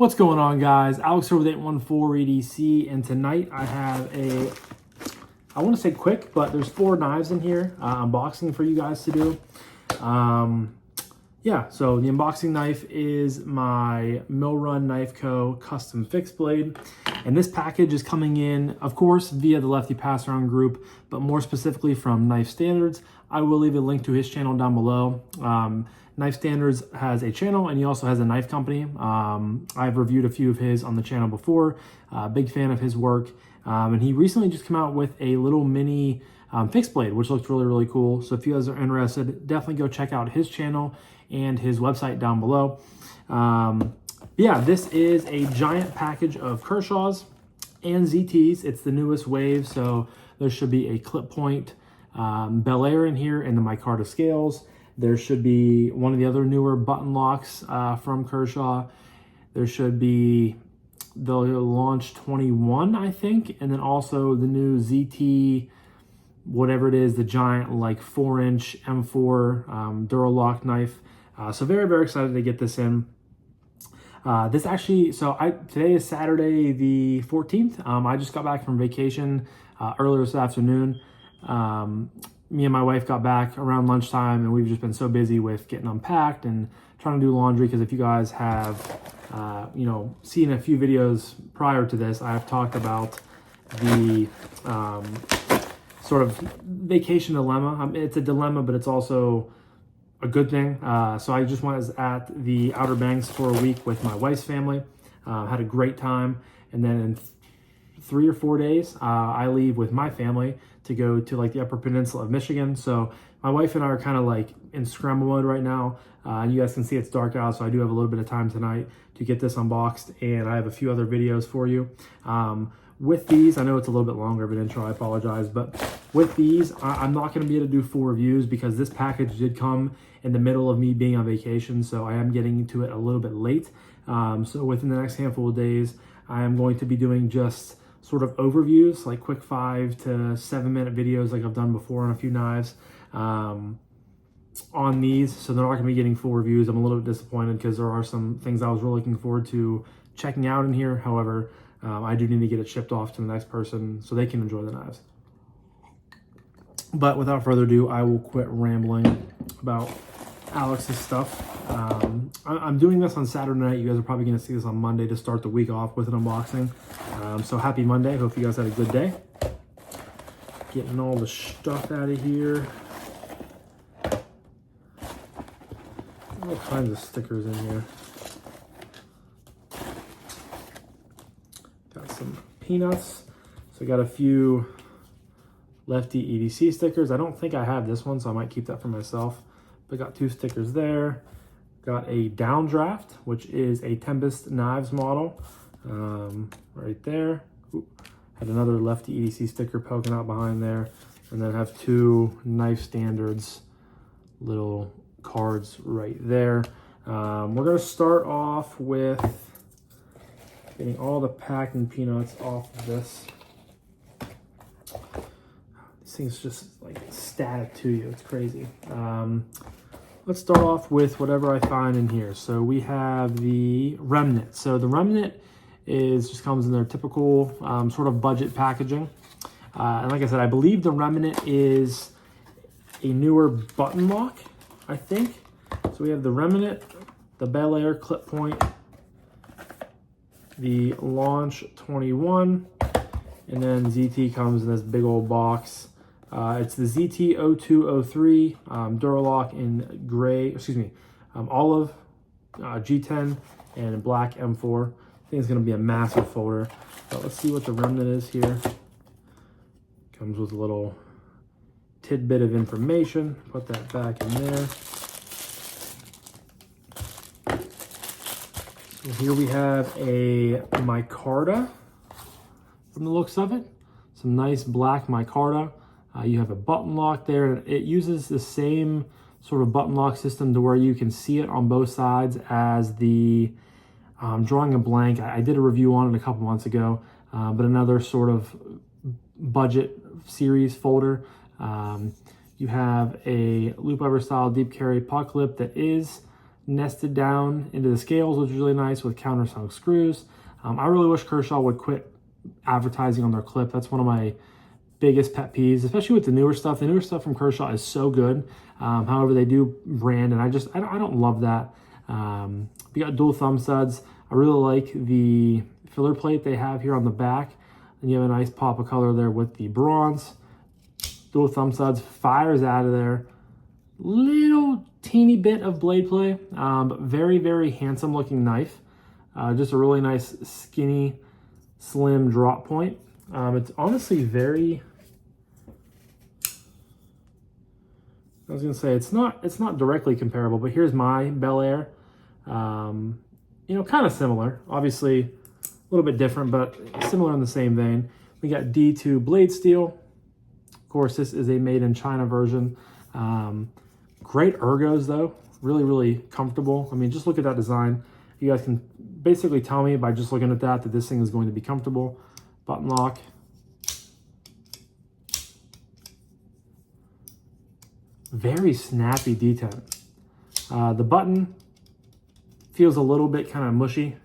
What's going on, guys? Alex here with 814 EDC, and tonight I have I want to say quick, but there's 4 knives in here, unboxing for you guys to do. Yeah, so the unboxing knife is my Mill Run Knife Co. custom fixed blade, and this package is coming in, of course, via the Lefty passaround group, but more specifically from Knife Standards. I will leave a link to his channel down below. Knife Standards has a channel, and he also has a knife company. I've reviewed a few of his on the channel before. Big fan of his work. And he recently just came out with a little mini fixed blade, which looks really, really cool. So if you guys are interested, definitely go check out his channel and his website down below. Yeah, this is a giant package of Kershaws and ZTs. It's the newest wave, so there should be a clip point Bel Air in here and the micarta scales. There should be one of the other newer button locks from Kershaw. There should be the Launch 21, I think, and then also the new ZT, whatever it is, the giant like 4-inch M4 Duralock knife. So very, very excited to get this in. This actually, today is Saturday the 14th. I just got back from vacation earlier this afternoon. Me and my wife got back around lunchtime, and we've just been so busy with getting unpacked and trying to do laundry, because if you guys have seen a few videos prior to this, I have talked about the sort of vacation dilemma. It's a dilemma, but it's also a good thing. So I just was at the Outer Banks for a week with my wife's family, had a great time, and then in 3 or 4 days, I leave with my family to go to like the Upper Peninsula of Michigan. So my wife and I are kind of like in scramble mode right now. You guys can see it's dark out, so I do have a little bit of time tonight to get this unboxed, and I have a few other videos for you. With these, I know it's a little bit longer of an intro, I apologize, but with these, I'm not going to be able to do full reviews because this package did come in the middle of me being on vacation, so I am getting to it a little bit late. So within the next handful of days, I am going to be doing just sort of overviews, like quick 5 to 7 minute videos like I've done before on a few knives on these. So they're not going to be getting full reviews. I'm a little bit disappointed because there are some things I was really looking forward to checking out in here. However, I do need to get it shipped off to the next person so they can enjoy the knives. But without further ado, I will quit rambling about Alex's stuff. I'm doing this on Saturday night. You guys are probably going to see this on Monday to start the week off with an unboxing. So happy Monday. Hope you guys had a good day. Getting all the stuff out of here. All kinds of stickers in here. Got some peanuts. So I got a few Lefty EDC stickers. I don't think I have this one, so I might keep that for myself. But got 2 stickers there. Got a downdraft, which is a Tempest Knives model, right there. Ooh, had another Lefty EDC sticker poking out behind there. And then I have 2 Knife Standards little cards right there. We're gonna start off with getting all the packing peanuts off of this. These things just like static to you, it's crazy. Let's start off with whatever I find in here. So we have the Remnant. So the Remnant just comes in their typical sort of budget packaging. And like I said, I believe the Remnant is a newer button lock, I think. So we have the Remnant, the Bel Air clip point, the Launch 21, and then ZT comes in this big old box. It's the ZT0203 Duralock in gray, olive, G10, and black M4. I think it's going to be a massive folder. But let's see what the Remnant is here. Comes with a little tidbit of information. Put that back in there. So here we have a micarta from the looks of it. Some nice black micarta. You have a button lock there, and it uses the same sort of button lock system to where you can see it on both sides as the drawing a blank. I did a review on it a couple months ago, but another sort of budget series folder. You have a loop over style deep carry puck lip that is nested down into the scales, which is really nice with countersunk screws. I really wish Kershaw would quit advertising on their clip. That's one of my biggest pet peeves, especially with the newer stuff. The newer stuff from Kershaw is so good. However, they do brand, and I don't love that. We got dual thumb studs. I really like the filler plate they have here on the back. And you have a nice pop of color there with the bronze. Dual thumb studs, fires out of there. Little teeny bit of blade play, but very, very handsome looking knife. Just a really nice skinny, slim drop point. It's honestly very, I was gonna say it's not directly comparable, but here's my Bel Air. You know, kind of similar, obviously a little bit different, but similar in the same vein. We got D2 blade steel. Of course, this is a made in China version. Great ergos though, really, really comfortable. I mean, just look at that design. You guys can basically tell me by just looking at that this thing is going to be comfortable. Button lock. Very snappy detent. The button feels a little bit kind of mushy.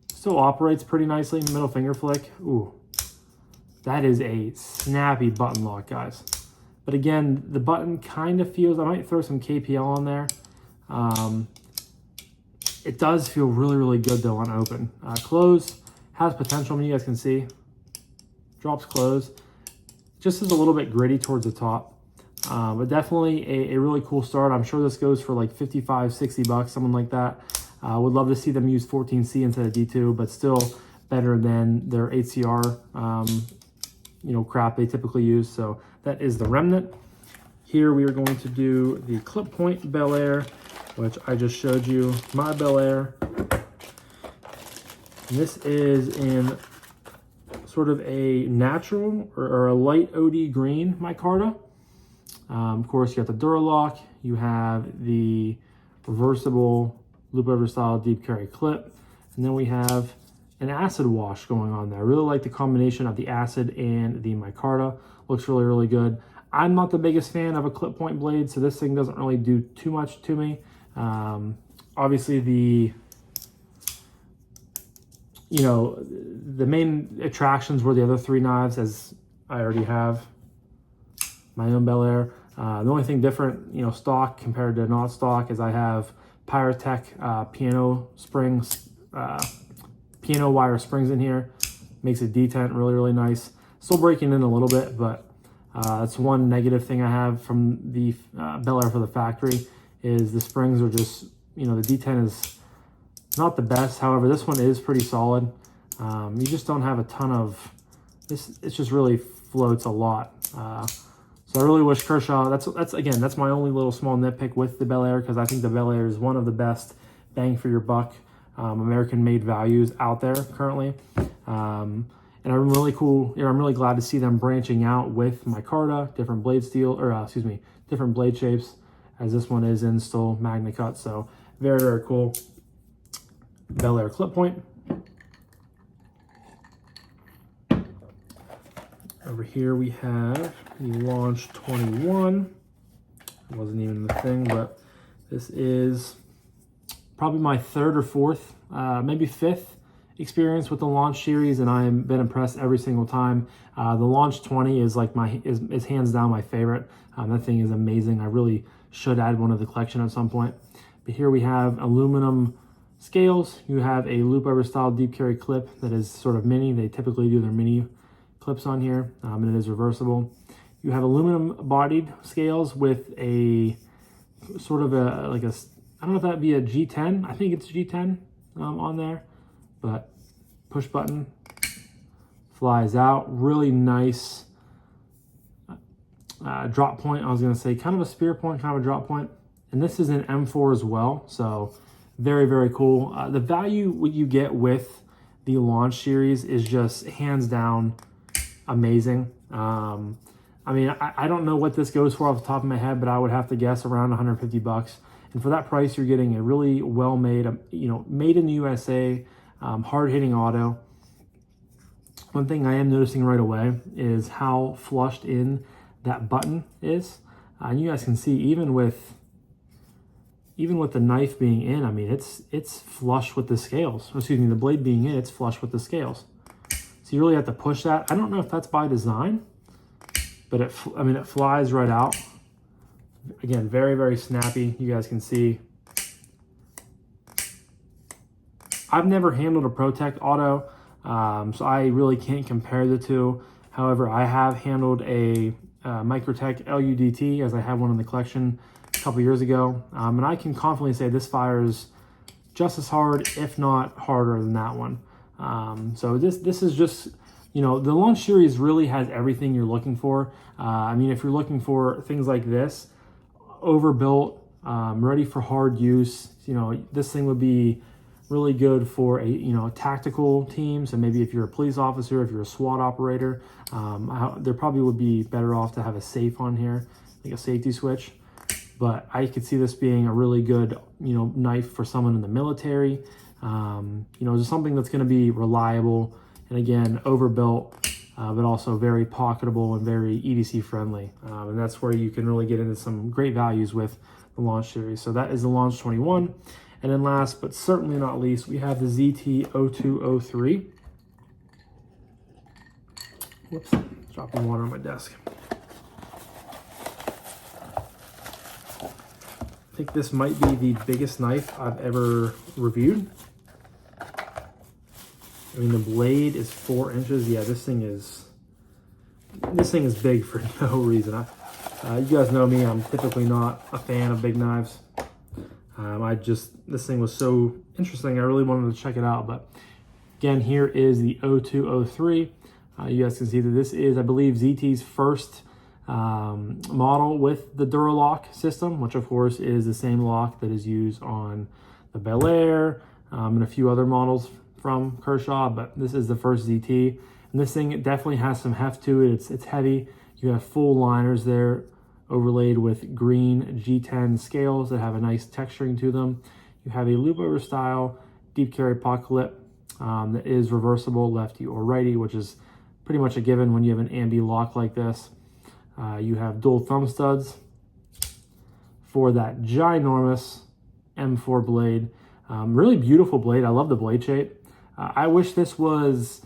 Still operates pretty nicely. Middle finger flick. Ooh, that is a snappy button lock, guys. But again, the button kind of feels, I might throw some KPL on there. It does feel really, really good though on open. Close has potential. I mean, you guys can see. Drops close. Just is a little bit gritty towards the top. But definitely a really cool start. I'm sure this goes for like 55, 60 bucks, something like that. Would love to see them use 14C instead of D2, but still better than their HCR, you know, crap they typically use. So that is the Remnant. Here we are going to do the clip point Bel Air, which I just showed you, my Bel Air. And this is in sort of a natural or a light OD green micarta. Of course, you got the Duralock, you have the reversible loop over style deep carry clip, and then we have an acid wash going on there. I really like the combination of the acid and the micarta. Looks really, really good. I'm not the biggest fan of a clip point blade, so this thing doesn't really do too much to me. Obviously, the main attractions were the other three knives, as I already have my own Bel Air. The only thing different, you know, stock compared to not stock, is I have Pyrotech piano springs, piano wire springs in here. Makes a detent really, really nice. Still breaking in a little bit, but that's one negative thing I have from the Bel Air for the factory, is the springs are just, you know, the detent is not the best. However, this one is pretty solid. You just don't have a ton of this. It just really floats a lot. So I really wish Kershaw, that's my only little small nitpick with the Bel Air, because I think the Bel Air is one of the best bang for your buck American made values out there currently. And I'm really glad to see them branching out with micarta, different blade steel, or different blade shapes, as this one is in still Magna Cut. So very, very cool. Bel Air clip point. Over here we have the Launch 21. It wasn't even the thing, but this is probably my third or fourth, maybe fifth experience with the Launch series, and I've been impressed every single time. The Launch 20 is like is hands down my favorite. That thing is amazing. I really should add one to the collection at some point. But here we have aluminum scales. You have a loop over style deep carry clip that is sort of mini. They typically do their mini clips on here, and it is reversible. You have aluminum bodied scales with a sort of I don't know if that'd be a G10. I think it's G10 on there, but push button, flies out. Really nice drop point. I was gonna say kind of a spear point, kind of a drop point. And this is an M4 as well, so very, very cool. The value what you get with the Launch series is just hands down amazing. I mean, I don't know what this goes for off the top of my head, but I would have to guess around 150 bucks. And for that price, you're getting a really well-made, made in the USA, hard-hitting auto. One thing I am noticing right away is how flushed in that button is. And you guys can see even with the knife being in, I mean, it's flush with the scales. Excuse me, the blade being in, it's flush with the scales. So you really have to push that. I don't know if that's by design, but it flies right out. Again, very, very snappy. You guys can see. I've never handled a ProTech Auto, so I really can't compare the two. However, I have handled a Microtech LUDT, as I had one in the collection a couple years ago, and I can confidently say this fires just as hard, if not harder than that one. So this is just, you know, the Launch Series really has everything you're looking for. I mean, if you're looking for things like this, overbuilt, ready for hard use, you know, this thing would be really good for a, you know, a tactical team. So maybe if you're a police officer, if you're a SWAT operator, there probably would be better off to have a safe on here, like a safety switch. But I could see this being a really good, you know, knife for someone in the military. You know, just something that's going to be reliable and, again, overbuilt, but also very pocketable and very EDC friendly. And that's where you can really get into some great values with the Launch Series. So that is the Launch 21. And then last, but certainly not least, we have the ZT0203. Whoops, dropping water on my desk. I think this might be the biggest knife I've ever reviewed. I mean, the blade is 4 inches. Yeah, this thing is big for no reason. You guys know me, I'm typically not a fan of big knives. This thing was so interesting, I really wanted to check it out. But again, here is the 0203. You guys can see that this is, I believe, ZT's first model with the Duralock system, which of course is the same lock that is used on the Bel Air and a few other models from Kershaw, but this is the first ZT. And this thing, it definitely has some heft to it. It's heavy. You have full liners there, overlaid with green G10 scales that have a nice texturing to them. You have a loop over style deep carry pocket clip that is reversible lefty or righty, which is pretty much a given when you have an ambi lock like this. You have dual thumb studs for that ginormous M4 blade. Really beautiful blade. I love the blade shape. I wish this was,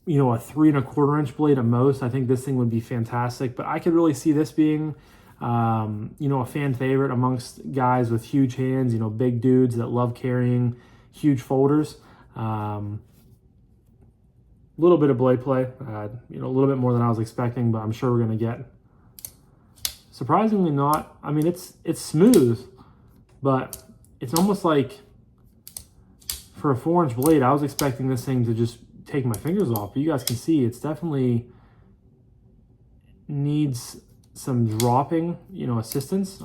you know, a 3 1/4 inch blade at most. I think this thing would be fantastic, but I could really see this being, you know, a fan favorite amongst guys with huge hands, you know, big dudes that love carrying huge folders. Little bit of blade play, you know, a little bit more than I was expecting, but I'm sure we're going to get. Surprisingly not. I mean, it's smooth, but it's almost like for a 4 inch blade, I was expecting this thing to just take my fingers off, but you guys can see it's definitely needs some dropping, you know, assistance.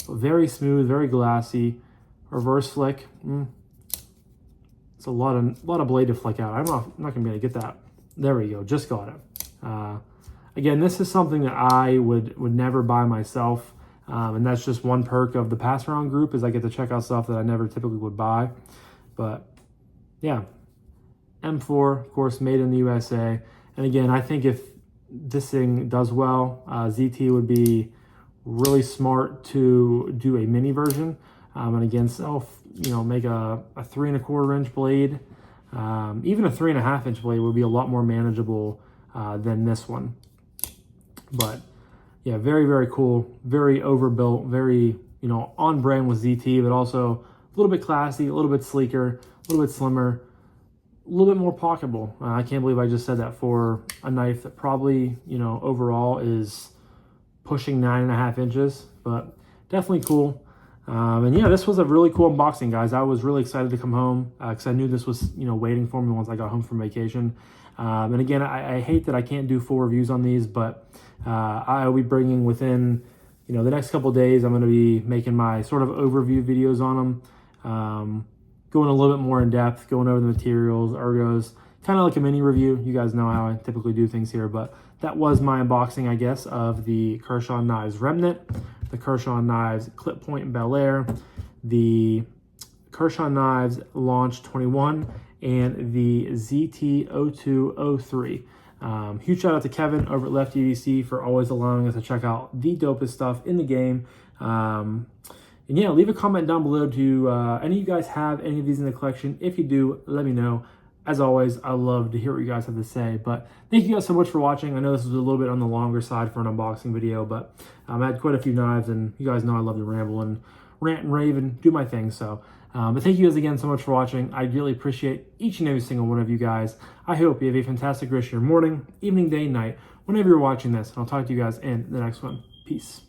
Very smooth, very glassy. Reverse flick. It's a lot of blade to flick out. I'm not gonna be able to get that. There we go, just got it. Again, this is something that I would never buy myself, and that's just one perk of the passaround group, is I get to check out stuff that I never typically would buy. But yeah, M4, of course, made in the USA. And again, I think if this thing does well, ZT would be really smart to do a mini version. And again, you know, make a 3 1/4 inch blade. Even a 3 1/2 inch blade would be a lot more manageable than this one. But yeah, very, very cool, very overbuilt, very, you know, on brand with ZT, but also a little bit classy, a little bit sleeker, a little bit slimmer, a little bit more pocketable. I can't believe I just said that for a knife that probably, you know, overall is pushing 9 1/2 inches, but definitely cool. And yeah, this was a really cool unboxing, guys. I was really excited to come home because I knew this was, you know, waiting for me once I got home from vacation. And again, I hate that I can't do full reviews on these, but I'll be bringing within, you know, the next couple of days, I'm going to be making my sort of overview videos on them, going a little bit more in depth, going over the materials, ergos, kind of like a mini review. You guys know how I typically do things here, but that was my unboxing, I guess, of the Kershaw Knives Remnant, the Kershaw Knives Clip Point Bel Air, the Kershaw Knives Launch 21, and the ZT0203. Huge shout out to Kevin over at Lefty EDC for always allowing us to check out the dopest stuff in the game. And yeah, leave a comment down below. Do any of you guys have any of these in the collection? If you do, let me know. As always, I love to hear what you guys have to say. But thank you guys so much for watching. I know this was a little bit on the longer side for an unboxing video, but I had quite a few knives, and you guys know I love to ramble and rant and rave and do my thing. So, but thank you guys again so much for watching. I really appreciate each and every single one of you guys. I hope you have a fantastic rest of your morning, evening, day, night, whenever you're watching this. And I'll talk to you guys in the next one. Peace.